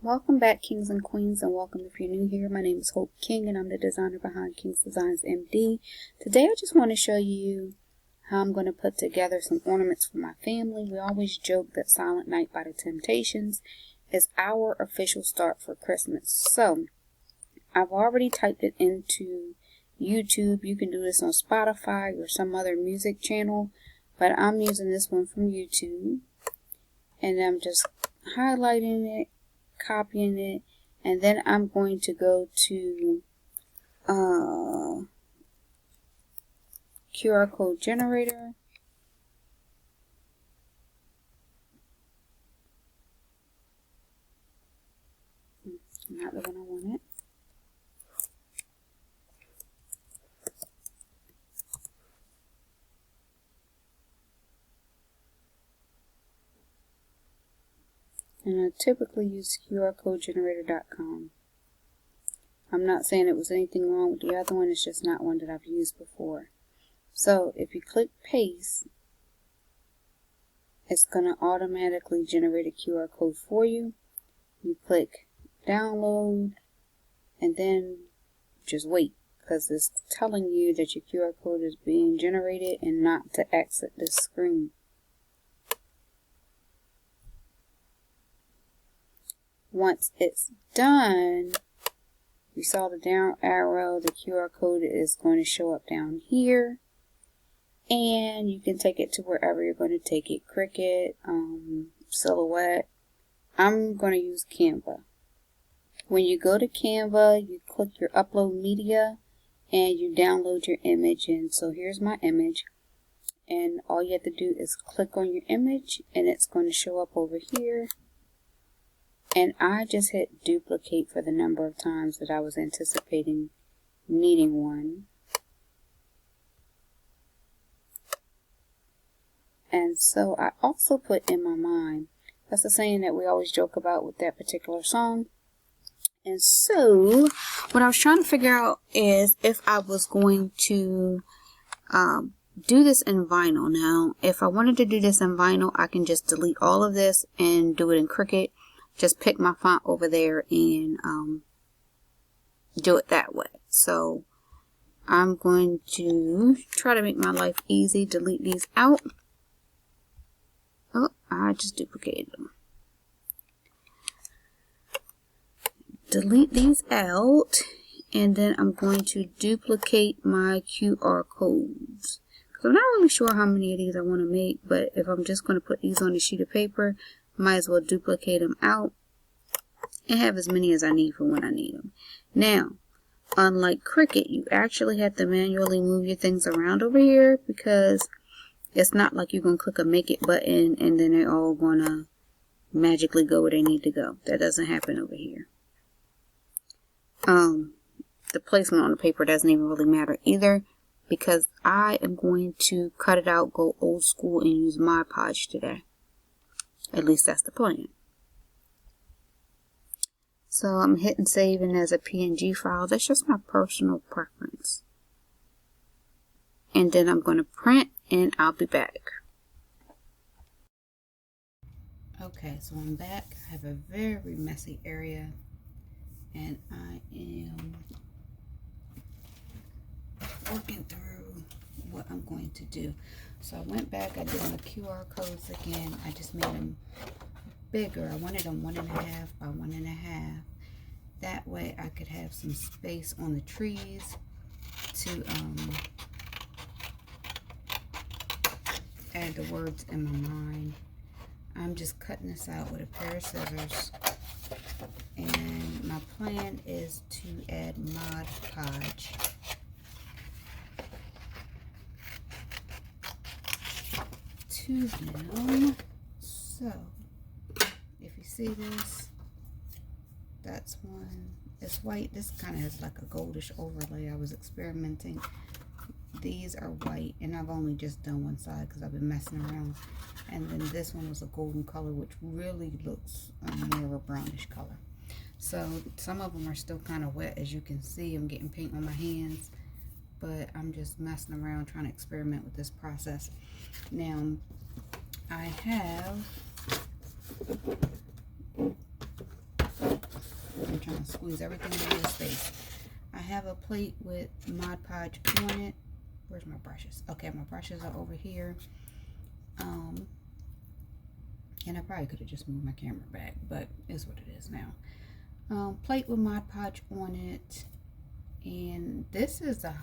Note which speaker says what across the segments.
Speaker 1: Welcome back, kings and queens, and welcome if you're new here. My name is Hope King, and I'm the designer behind King's Designs MD. Today I just want to show you how I'm going to put together some ornaments for my family. We always joke that Silent Night by the Temptations is our official start for Christmas. So I've already typed it into YouTube. You can do this on Spotify or some other music channel, but I'm using this one from YouTube, and I'm just highlighting it, copying it, and then I'm going to go to QR code generator, not the one I wanted. And I typically use qrcodegenerator.com. I'm not saying it was anything wrong with the other one, it's just not one that I've used before. So if you click paste, it's going to automatically generate a QR code for you. You click download, and then just wait, because it's telling you that your QR code is being generated and not to exit this screen. Once it's done, you saw the down arrow, the QR code is going to show up down here, and you can take it to wherever you're going to take it. Cricut, Silhouette. I'm going to use Canva. When you go to Canva, you click your upload media and you download your image. And so here's my image, and all you have to do is click on your image and it's going to show up over here. And I just hit duplicate for the number of times that I was anticipating needing one. And so I also put in my mind, that's the saying that we always joke about with that particular song. And so what I was trying to figure out is if I was going to do this in vinyl. Now, if I wanted to do this in vinyl, I can just delete all of this and do it in Cricut. Just pick my font over there and do it that way. So I'm going to try to make my life easy. Delete these out. Oh, I just duplicated them. Delete these out, and then I'm going to duplicate my QR codes. So I'm not really sure how many of these I want to make, but if I'm just going to put these on a sheet of paper, might as well duplicate them out and have as many as I need for when I need them. Now, unlike Cricut, you actually have to manually move your things around over here, because it's not like you're going to click a make it button and then they're all going to magically go where they need to go. That doesn't happen over here. The placement on the paper doesn't even really matter either, because I am going to cut it out, go old school, and use Mod Podge today. At least that's the plan. So I'm hitting saving as a PNG file. That's just my personal preference. And then I'm going to print, and I'll be back. Okay, so I'm back. I have a very messy area, and I am working through what I'm going to do. So I went back, I did my QR codes again. I just made them bigger. I wanted them 1.5 by 1.5. That way I could have some space on the trees to add the words in my mind. I'm just cutting this out with a pair of scissors, and my plan is to add Mod Podge to them. So if you see this, that's one. It's white. This kind of has like a goldish overlay. I was experimenting. These are white, and I've only just done one side because I've been messing around. And then this one was a golden color, which really looks more of a brownish color. So some of them are still kind of wet, as you can see. I'm getting paint on my hands, but I'm just messing around trying to experiment with this process. Now I have trying to squeeze everything into this space. I have a plate with Mod Podge on it. Where's my brushes? Okay, my brushes are over here. And I probably could have just moved my camera back, but it's what it is now. Plate with Mod Podge on it. And this is a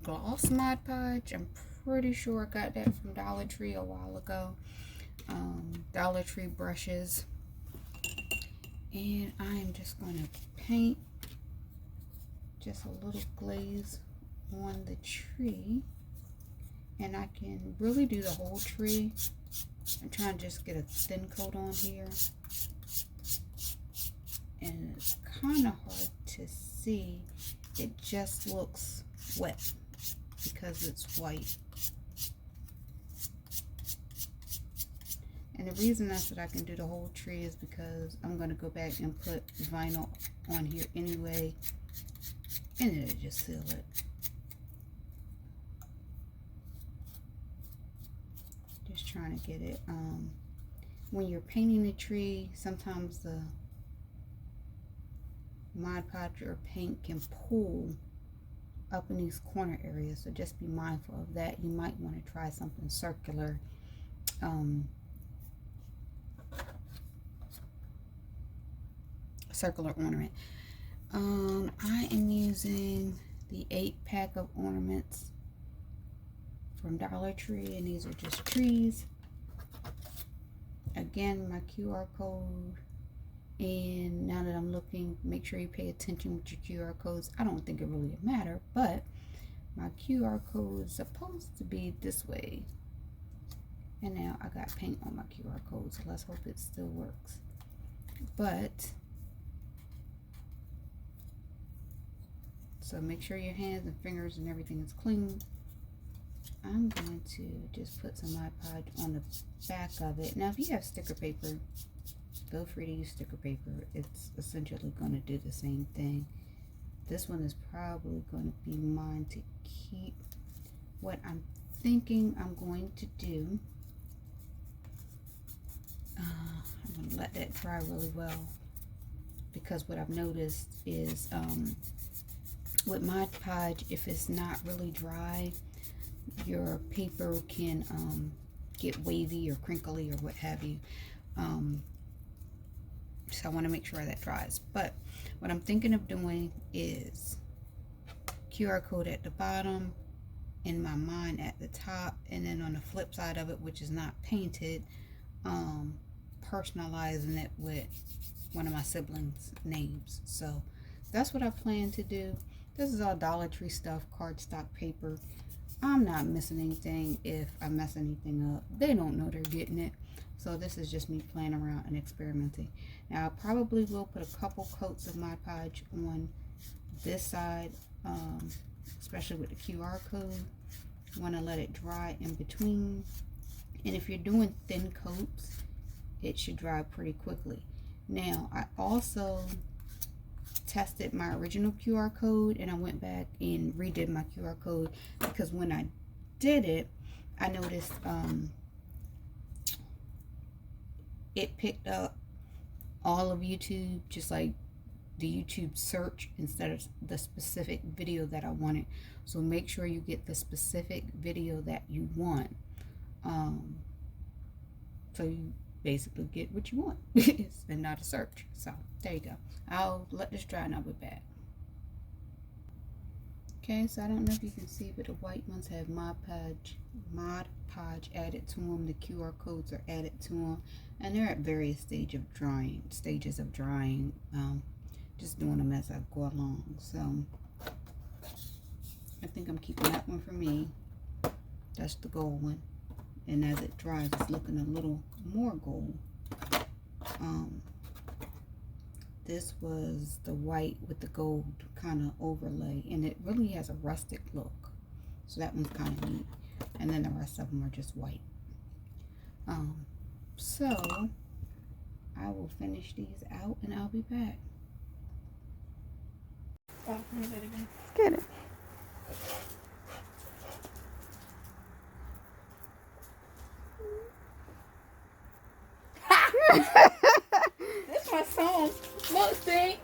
Speaker 1: gloss Mod Podge. I'm pretty sure I got that from Dollar Tree a while ago. Dollar Tree brushes. And I am just going to paint just a little glaze on the tree. And I can really do the whole tree. I'm trying to just get a thin coat on here. And it's kind of hard to see. It just looks wet because it's white. And the reason I said I can do the whole tree is because I'm going to go back and put vinyl on here anyway. And it'll just seal it. Just trying to get it. When you're painting the tree, sometimes the Mod Podge or paint can pull up in these corner areas, so just be mindful of that. You might want to try something circular. Circular ornament. I am using the 8-pack of ornaments from Dollar Tree, and these are just trees. Again, my QR code. And now that I'm looking, make sure you pay attention with your QR codes. I don't think it really matter, but my QR code is supposed to be this way. And now I got paint on my QR code, so let's hope it still works. But so make sure your hands and fingers and everything is clean. I'm going to just put some Mod Podge on the back of it. Now, if you have sticker paper, feel free to use sticker paper. It's essentially going to do the same thing. This one is probably going to be mine to keep. What I'm thinking I'm going to do, I'm going to let that dry really well, because what I've noticed is with Mod Podge, if it's not really dry, your paper can get wavy or crinkly or what have you. So I want to make sure that dries. But what I'm thinking of doing is QR code at the bottom, in my mind at the top, and then on the flip side of it, which is not painted, personalizing it with one of my siblings' names. So that's what I plan to do. This is all Dollar Tree stuff, cardstock paper. I'm not missing anything. If I mess anything up, they don't know they're getting it. So this is just me playing around and experimenting. Now I probably will put a couple coats of Mod Podge on this side, especially with the QR code. Want to let it dry in between. And if you're doing thin coats, it should dry pretty quickly. Now I also tested my original QR code, and I went back and redid my QR code, because when I did it, I noticed it picked up all of YouTube, just like the YouTube search, instead of the specific video that I wanted. So make sure you get the specific video that you want, so you basically get what you want and not a search. So there you go. I'll let this dry and I'll be back. Okay, so I don't know if you can see, but the white ones have Mod Podge added to them. The QR codes are added to them, and they're at various stages of drying. Just doing them as I go along. So I think I'm keeping that one for me. That's the gold one, and as it dries, it's looking a little more gold. This was the white with the gold kind of overlay, and it really has a rustic look. So that one's kind of neat. And then the rest of them are just white. So I will finish these out and I'll be back. Oh, get it. That's my song. Look, see?